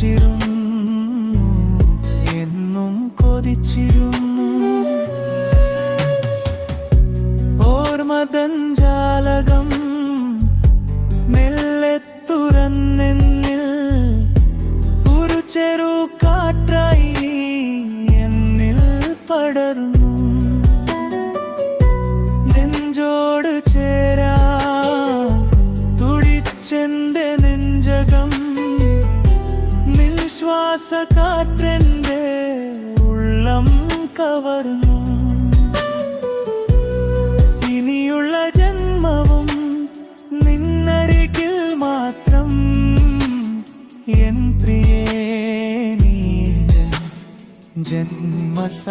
കൊതിച്ചിരുന്നു, എന്നും കൊതിച്ചിരുന്നു. ഓർമ്മതൻ ജാലകം മെല്ലെ തുറന്നെന്നിൽ ഒരു ചെറു കാറ്റായി എന്നിൽ പടർന്നു. നെഞ്ചോട് ചേരാ തുടിച്ചെന്റെ നെഞ്ചകം, നിശ്വാസ കാറ്റെന്റെ ഉള്ളം കവർന്നു. ഇനിയുള്ള ജന്മവും നിന്നരികിൽ മാത്രം എൻ പ്രിയേ, നീ ജന്മസാഫല്യം.